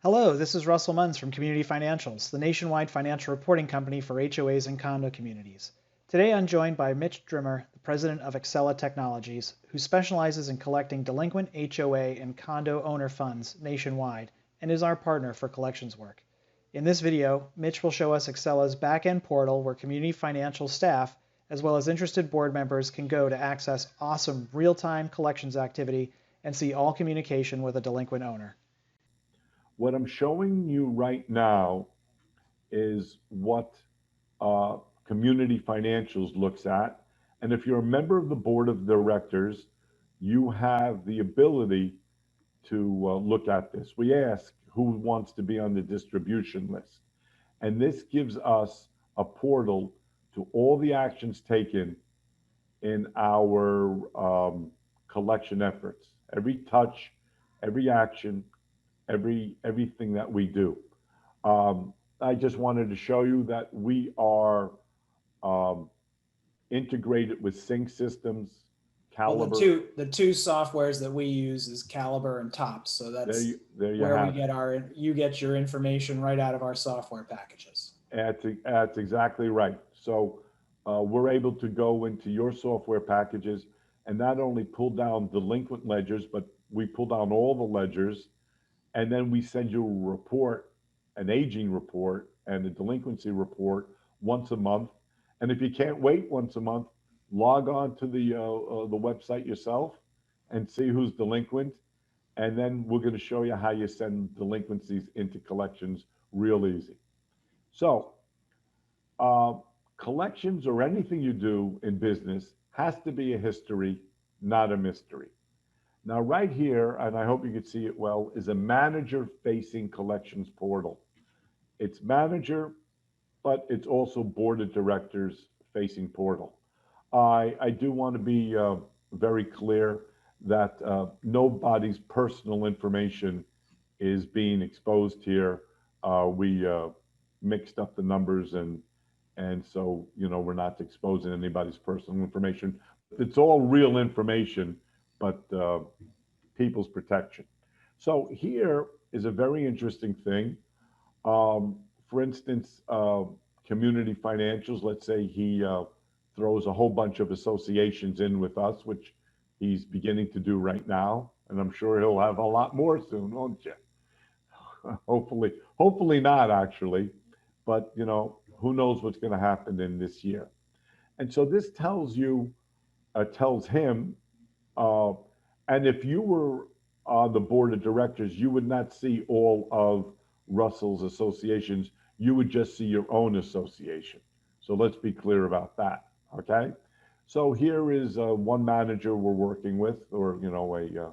Hello, this is Russell Munns from Community Financials, the nationwide financial reporting company for HOAs and condo communities. Today I'm joined by Mitch Drimmer, the president of Axela Technologies, who specializes in collecting delinquent HOA and condo owner funds nationwide and is our partner for collections work. In this video, Mitch will show us Axela's back-end portal where community financial staff, as well as interested board members, can go to access awesome real-time collections activity and see all communication with a delinquent owner. What I'm showing you right now is what Community Financials looks at. And if you're a member of the board of directors, you have the ability to look at this. We ask who wants to be on the distribution list. And this gives us a portal to all the actions taken in our collection efforts. Every touch, every action, everything that we do. I just wanted to show you that we are um, integrated with sync systems, Well, the Caliber. two softwares that we use is Caliber and Tops, so that's There you where we have it. get you get your information right out of our software packages. That's exactly right. So we're able to go into your software packages and not only pull down delinquent ledgers, but we pull down all the ledgers, and then we send you a report, an aging report and a delinquency report once a month. And if you can't wait once a month, log on to the website yourself and see who's delinquent. And then we're going to show you how you send delinquencies into collections real easy. So, uh, collections or anything you do in business has to be a history, not a mystery. Now, right here, and I hope you can see it well, is a manager facing collections portal. It's manager, but it's also board of directors facing portal. I do want to be very clear that nobody's personal information is being exposed here. We mixed up the numbers, and so we're not exposing anybody's personal information. It's all real information, but people's protection. So here is a very interesting thing. For instance, community financials, let's say he throws a whole bunch of associations in with us, which he's beginning to do right now. And I'm sure he'll have a lot more soon, won't you? Hopefully not actually, but who knows what's going to happen in this year. And so this tells him, uh, and if you were on the board of directors, you would not see all of Russell's associations. You would just see your own association. So let's be clear about that. Okay. So here is one manager we're working with, or a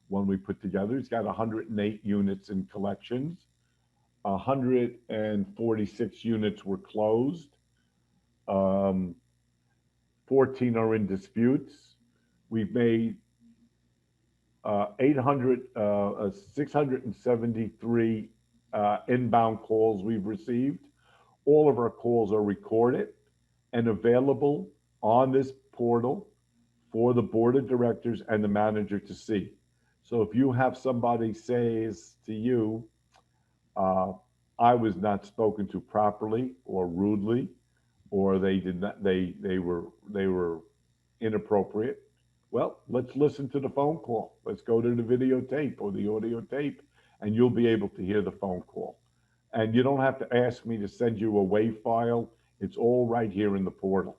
one we put together. He's got 108 units in collections. 146 units were closed. Um, 14 are in disputes. We've made 673 inbound calls we've received. All of our calls are recorded and available on this portal for the board of directors and the manager to see. So if you have somebody says to you, uh, I was not spoken to properly or rudely, or they did not, they were inappropriate. Well, let's listen to the phone call. Let's go to the videotape or the audio tape, and you'll be able to hear the phone call. And you don't have to ask me to send you a WAV file. It's all right here in the portal.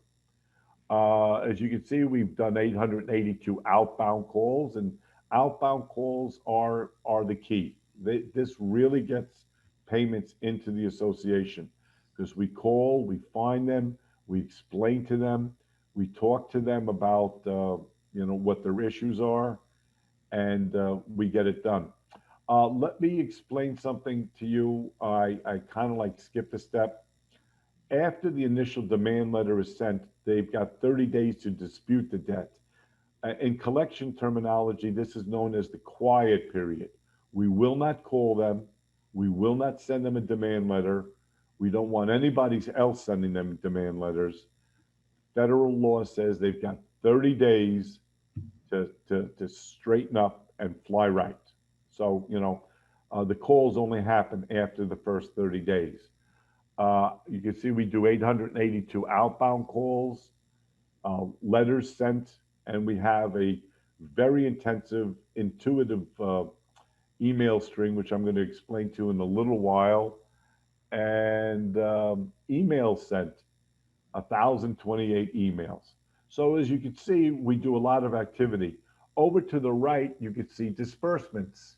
As you can see, we've done 882 outbound calls, and outbound calls are the key. This really gets payments into the association because we call, we find them, we explain to them, we talk to them about what their issues are, and we get it done. Let me explain something to you. I kind of like skipped a step. After the initial demand letter is sent, they've got 30 days to dispute the debt. In collection terminology, this is known as the quiet period. We will not call them. We will not send them a demand letter. We don't want anybody else sending them demand letters. Federal law says they've got 30 days to straighten up and fly right. So, The calls only happen after the first 30 days. You can see we do 882 outbound calls, letters sent, and we have a very intensive, intuitive email string, which I'm going to explain to you in a little while. And emails sent, 1,028 emails. So as you can see, we do a lot of activity. Over to the right, you can see disbursements.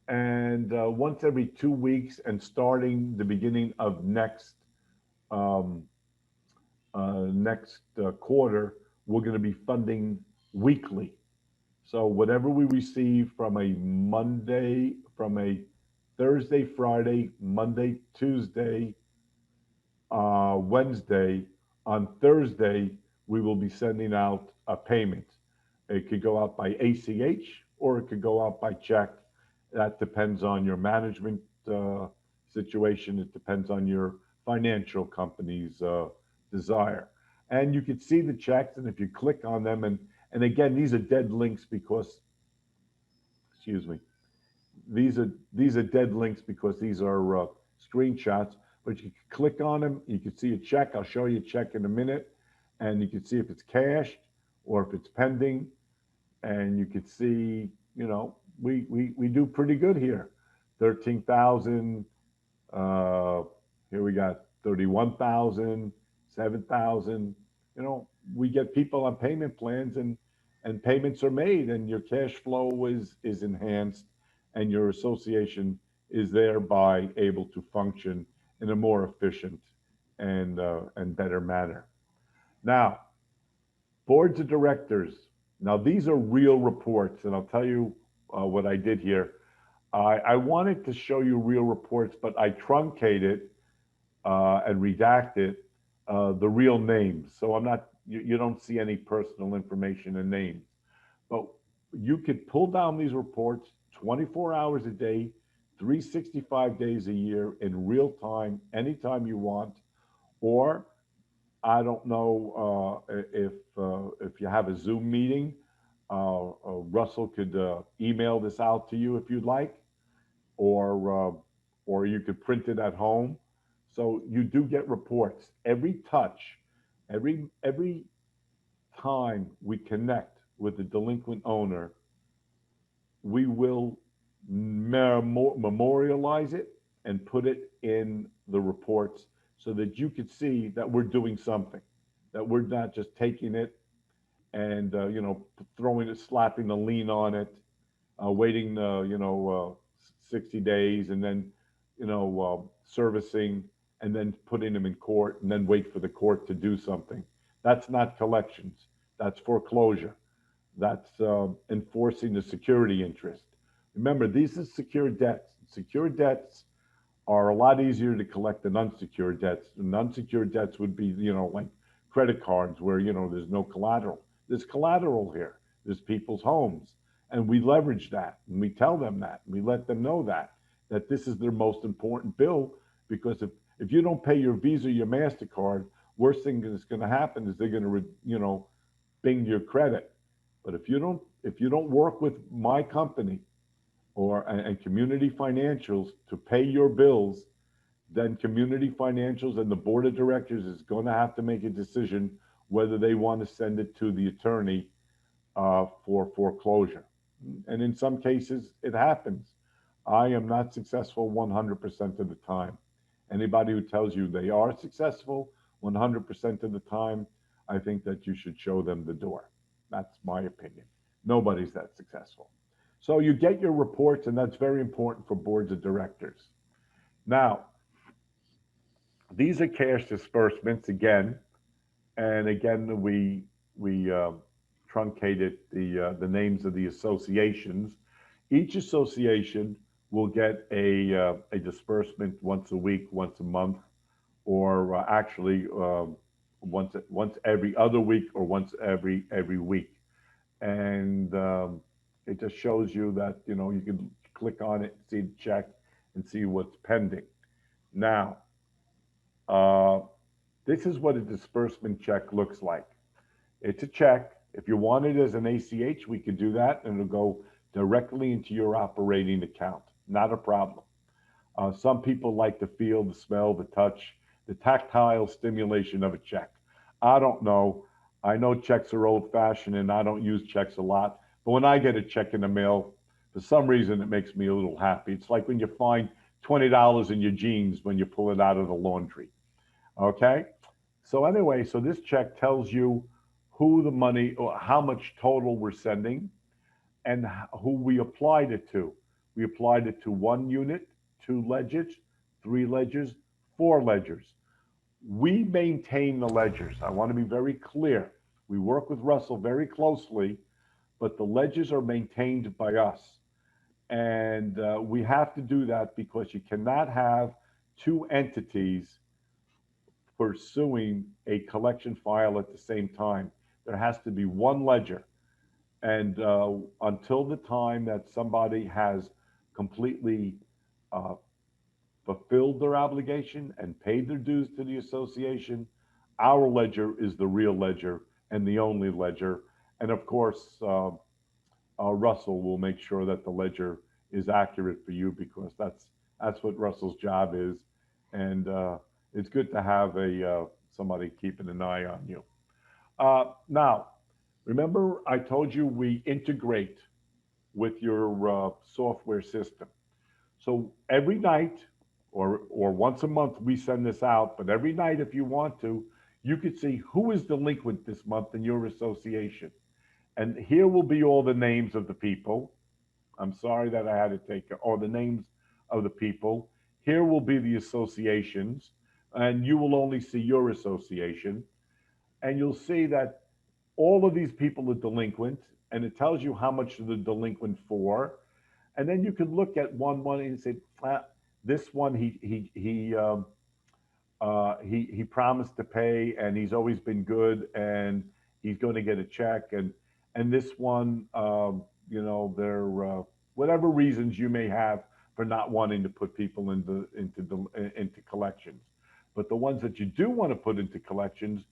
And once every 2 weeks and starting the beginning of next um, quarter, we're going to be funding weekly. So whatever we receive from a Thursday, Friday, Monday, Tuesday, Wednesday, on Thursday, we will be sending out a payment. It could go out by ACH or it could go out by check. That depends on your management situation. It depends on your financial company's desire. And you can see the checks, and if you click on them, and again, these are dead links because, excuse me, these are dead links because these are screenshots. But you can click on them. You can see a check. I'll show you a check in a minute, and you can see if it's cashed or if it's pending. And you can see, you know, we do pretty good here. 13,000. Here we got 31,000, 7,000. You know, we get people on payment plans, and payments are made, and your cash flow is enhanced, and your association is thereby able to function in a more efficient and better manner. Now, boards of directors. Now, these are real reports, and I'll tell you what I did here. I wanted to show you real reports, but I truncated and redacted the real names. So I'm not, you don't see any personal information and names. But you could pull down these reports 24 hours a day, 365 days a year in real time, anytime you want. Or I don't know if you have a Zoom meeting, Russell could email this out to you if you'd like, or you could print it at home. So you do get reports every touch, every time we connect with the delinquent owner. We will memorialize it and put it in the reports so that you could see that we're doing something, that we're not just taking it and you know, throwing it, slapping the lien on it, waiting 60 days and then servicing and then putting them in court and then wait for the court to do something. That's not collections. That's foreclosure. That's enforcing the security interest. Remember, these are secured debts. Secured debts are a lot easier to collect than unsecured debts. And unsecured debts would be, like credit cards where, there's no collateral. There's collateral here. There's people's homes. And we leverage that. And we tell them that. And we let them know that this is their most important bill. Because if you don't pay your Visa, your MasterCard, worst thing that's going to happen is they're going to, bing your credit. But if you don't work with my company and Community Financials to pay your bills, then Community Financials and the board of directors is going to have to make a decision whether they want to send it to the attorney for foreclosure. And in some cases, it happens. I am not successful 100% of the time. Anybody who tells you they are successful 100% of the time, I think that you should show them the door. That's my opinion. Nobody's that successful. So you get your reports, and that's very important for boards of directors. Now, these are cash disbursements again, and again we truncated the names of the associations. Each association will get a disbursement once a week, once a month, or actually once every other week or once every week. And it just shows you that, you can click on it, see the check, and see what's pending. Now, this is what a disbursement check looks like. It's a check. If you want it as an ACH, we could do that, and it'll go directly into your operating account. not a problem. Some people like the feel, the smell, the touch, the tactile stimulation of a check. I don't know. I know checks are old fashioned and I don't use checks a lot. But when I get a check in the mail, for some reason it makes me a little happy. It's like when you find $20 in your jeans when you pull it out of the laundry. Okay? So, anyway, so this check tells you who the money or how much total we're sending and who we applied it to. We applied it to 1 unit, 2 ledgers, 3 ledgers, 4 ledgers. We maintain the ledgers. I want to be very clear. We work with Russell very closely, but the ledgers are maintained by us. And we have to do that because you cannot have two entities pursuing a collection file at the same time. There has to be one ledger. And until the time that somebody has completely uh, fulfilled their obligation and paid their dues to the association, our ledger is the real ledger and the only ledger. And of course, Russell will make sure that the ledger is accurate for you because that's what Russell's job is. And it's good to have somebody keeping an eye on you. Now, remember I told you we integrate with your software system. So every night or once a month we send this out, but every night if you want to, you could see who is delinquent this month in your association. And here will be all the names of the people. I'm sorry that I had to take all the names of the people. Here will be the associations, and you will only see your association. And you'll see that all of these people are delinquent, and it tells you how much they're delinquent for. And then you can look at one and say, this one he promised to pay, and he's always been good, and he's going to get a check. And this one, they're whatever reasons you may have for not wanting to put people into collections. But the ones that you do want to put into collections,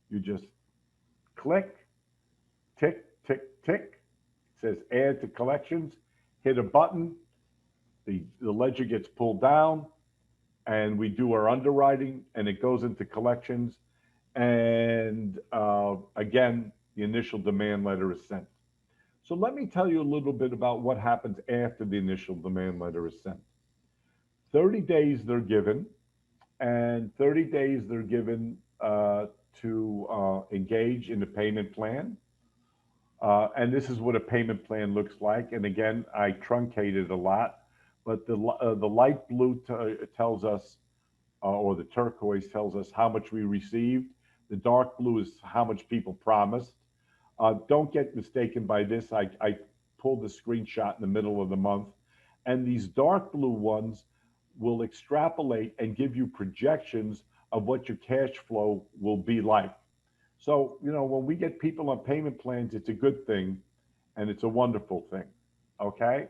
you just click, tick, tick, tick. It says add to collections. Hit a button. The ledger gets pulled down, and we do our underwriting, and it goes into collections. And again, the initial demand letter is sent. So let me tell you a little bit about what happens after the initial demand letter is sent. 30 days they're given, and 30 days they're given to engage in the payment plan. And this is what a payment plan looks like. And again, I truncated a lot, but the light blue tells us, or the turquoise tells us how much we received. The dark blue is how much people promised. Don't get mistaken by this. I pulled the screenshot in the middle of the month. And these dark blue ones will extrapolate and give you projections of what your cash flow will be like. So, when we get people on payment plans, it's a good thing and it's a wonderful thing. Okay?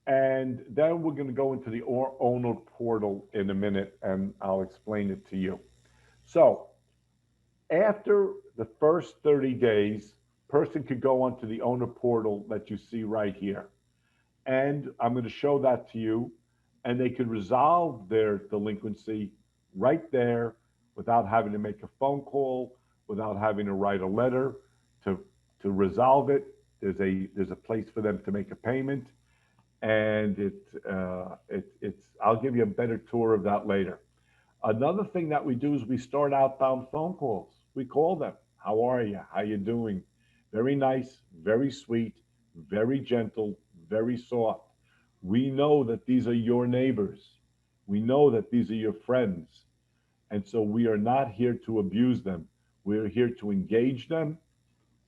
And then we're going to go into the owner portal in a minute and I'll explain it to you. So, after the first 30 days, person could go onto the owner portal that you see right here. And I'm going to show that to you. And they could resolve their delinquency right there without having to make a phone call, without having to write a letter to resolve it. There's a place for them to make a payment. And it's I'll give you a better tour of that later. Another thing that we do is we start outbound phone calls. We call them. How are you? How you doing? Very nice, very sweet, very gentle, very soft. We know that these are your neighbors. We know that these are your friends. And so we are not here to abuse them. We're here to engage them,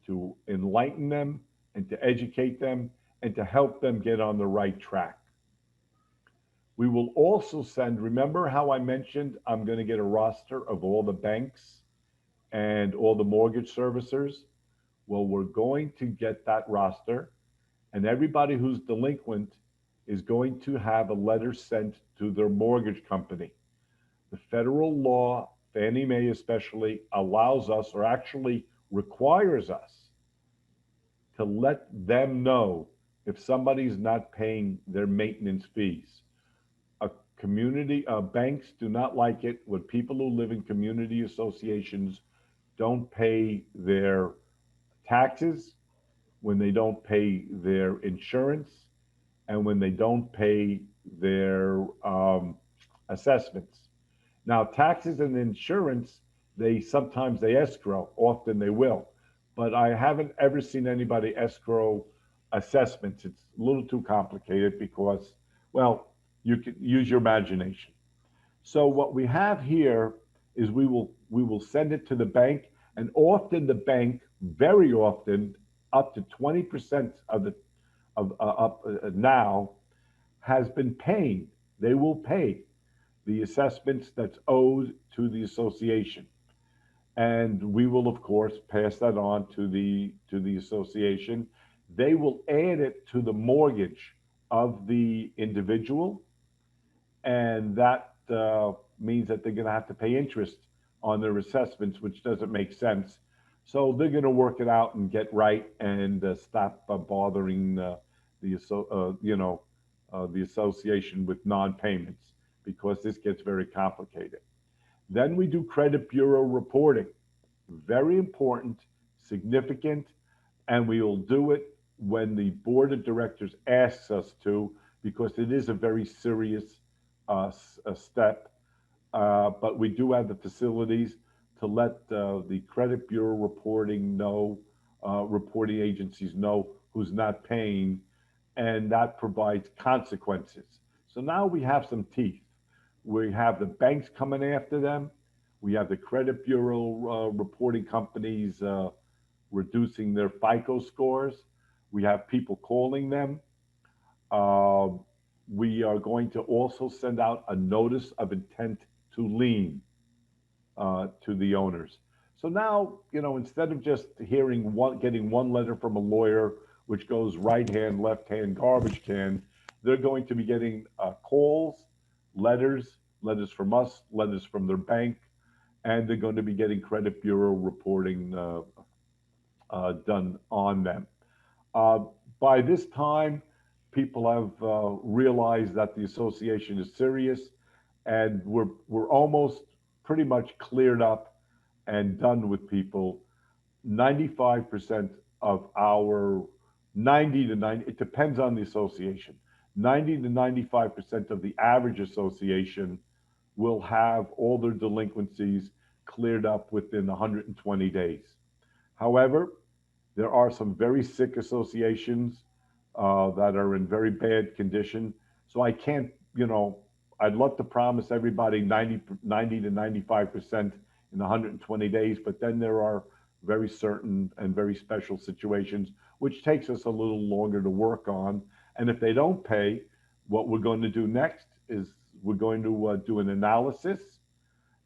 to enlighten them, and to educate them, and to help them get on the right track. We will also send, remember how I mentioned I'm going to get a roster of all the banks and all the mortgage servicers? Well, we're going to get that roster, and everybody who's delinquent is going to have a letter sent to their mortgage company. The federal law, Fannie Mae especially, allows us, or actually requires us, to let them know if somebody's not paying their maintenance fees. Banks do not like it when people who live in community associations don't pay their taxes, when they don't pay their insurance, and when they don't pay their assessments. Now, taxes and insurance, they escrow. Often they will, but I haven't ever seen anybody escrow assessments. It's a little too complicated because, well, you can use your imagination. So what we have here is we will send it to the bank, and often the bank, very often, up to 20% of the of up now has been paying. They will pay the assessments that's owed to the association, and we will of course pass that on to the association. They will add it to the mortgage of the individual, and that means that they're going to have to pay interest on their assessments, which doesn't make sense. So they're going to work it out and get right and stop bothering the association with non-payments, because this gets very complicated. Then we do credit bureau reporting. Very important, significant, and we will do it when the board of directors asks us to, because it is a very serious step. But we do have the facilities to let the credit bureau reporting agencies know who's not paying, and that provides consequences. So now we have some teeth. We have the banks coming after them. We have the credit bureau reporting companies reducing their FICO scores. We have people calling them. We are going to also send out a notice of intent to lien to the owners. So now, instead of just getting one letter from a lawyer, which goes right hand, left hand, garbage can, they're going to be getting calls, letters from us, letters from their bank, and they're going to be getting credit bureau reporting done on them. By this time, people have realized that the association is serious, and we're almost pretty much cleared up and done with people. 95% of our 90 to 90, it depends on the association. 90 to 95% of the average association will have all their delinquencies cleared up within 120 days. However, there are some very sick associations that are in very bad condition. So I can't, I'd love to promise everybody 90 to 95% in 120 days, but then there are very certain and very special situations, which takes us a little longer to work on. And if they don't pay, what we're going to do next is we're going to do an analysis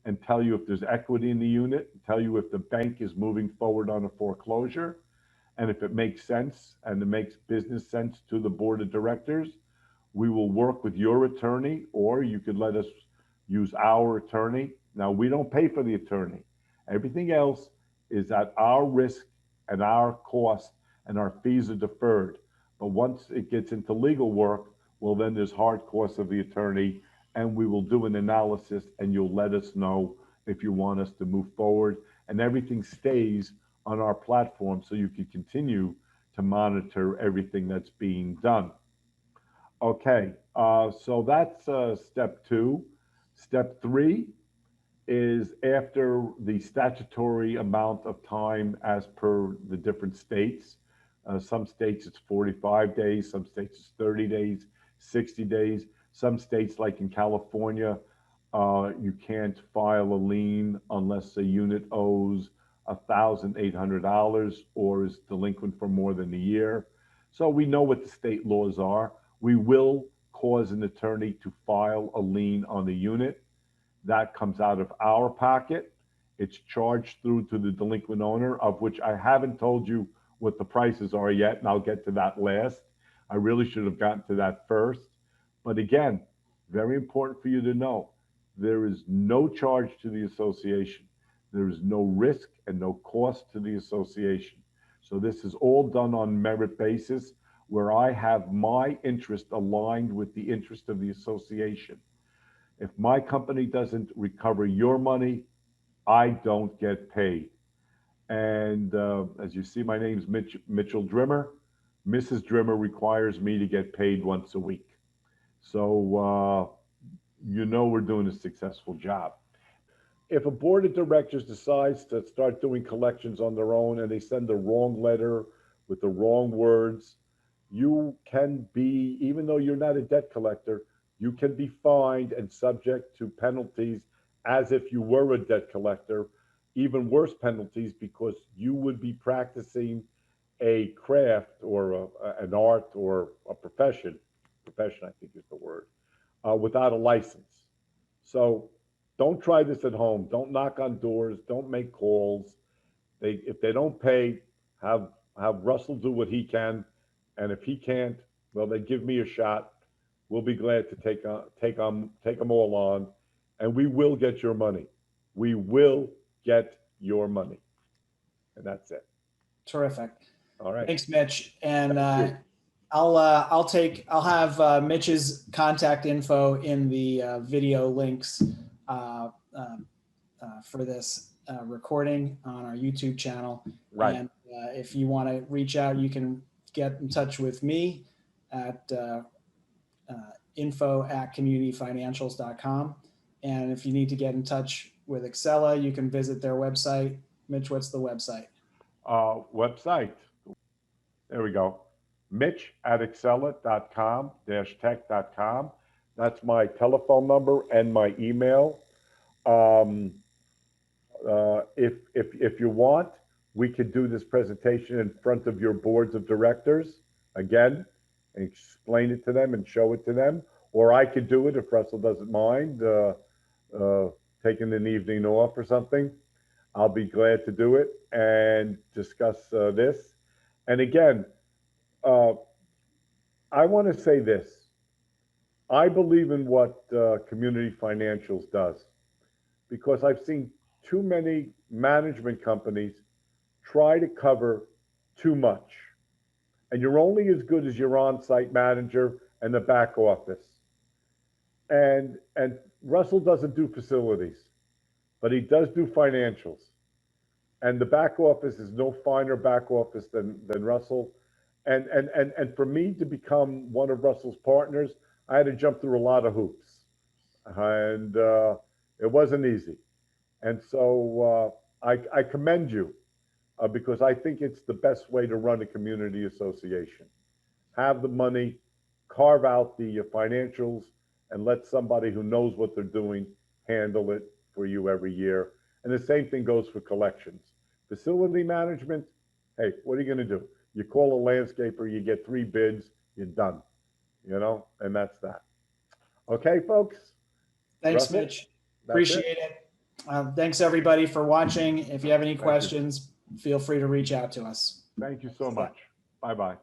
and tell you if there's equity in the unit, tell you if the bank is moving forward on a foreclosure, and if it makes sense and it makes business sense to the board of directors. We will work with your attorney, or you could let us use our attorney. Now, we don't pay for the attorney. Everything else is at our risk and our cost, and our fees are deferred. But once it gets into legal work, well, then there's hard costs of the attorney, and we will do an analysis, and you'll let us know if you want us to move forward. And everything stays on our platform so you can continue to monitor everything that's being done. Okay, so that's step 2. Step 3 is after the statutory amount of time as per the different states. Some states it's 45 days, some states it's 30 days, 60 days. Some states, like in California, you can't file a lien unless a unit owes $1,800 or is delinquent for more than a year. So we know what the state laws are. We will cause an attorney to file a lien on the unit. That comes out of our pocket. It's charged through to the delinquent owner, of which I haven't told you what the prices are yet, and I'll get to that last. I really should have gotten to that first. But again, very important for you to know, there is no charge to the association. There is no risk and no cost to the association. So this is all done on merit basis. where I have my interest aligned with the interest of the association. If my company doesn't recover your money, I don't get paid. And as you see, my name's Mitchell Drimmer. Mrs. Drimmer requires me to get paid once a week. So, we're doing a successful job. If a board of directors decides to start doing collections on their own and they send the wrong letter with the wrong words, you can be, even though you're not a debt collector, you can be fined and subject to penalties as if you were a debt collector, even worse penalties, because you would be practicing a craft or an art or a profession, I think is the word, without a license. So don't try this at home. Don't knock on doors. Don't make calls. If they don't pay, have Russell do what he can, and if he can't, well, they give me a shot. We'll be glad to take them all on, and we will get your money. We will get your money, and that's it. Terrific. All right. Thanks, Mitch. And I'll have Mitch's contact info in the video links for this recording on our YouTube channel. Right. And if you want to reach out, you can get in touch with me at info@communityfinancials.com. And if you need to get in touch with Axela, you can visit their website. Mitch, what's the website? Website. There we go. Mitch@axela.com-tech.com. That's my telephone number and my email. If you want, we could do this presentation in front of your boards of directors again, and explain it to them and show it to them. Or I could do it if Russell doesn't mind taking an evening off or something. I'll be glad to do it and discuss this. And again, I want to say this. I believe in what Community Financials does, because I've seen too many management companies try to cover too much. And you're only as good as your on-site manager and the back office. And Russell doesn't do facilities, but he does do financials. And the back office is no finer back office than Russell. And for me to become one of Russell's partners, I had to jump through a lot of hoops. And it wasn't easy. And so I commend you because I think it's the best way to run a community association. Have the money, carve out the financials, and let somebody who knows what they're doing handle it for you every year. And the same thing goes for collections. Facility management, hey, what are you going to do? You call a landscaper, you get 3 bids, you're done, and that's that. Okay, folks? Thanks, Russell? Mitch. Appreciate it. Thanks, everybody, for watching. If you have any questions, feel free to reach out to us. Thank you so much. Bye-bye.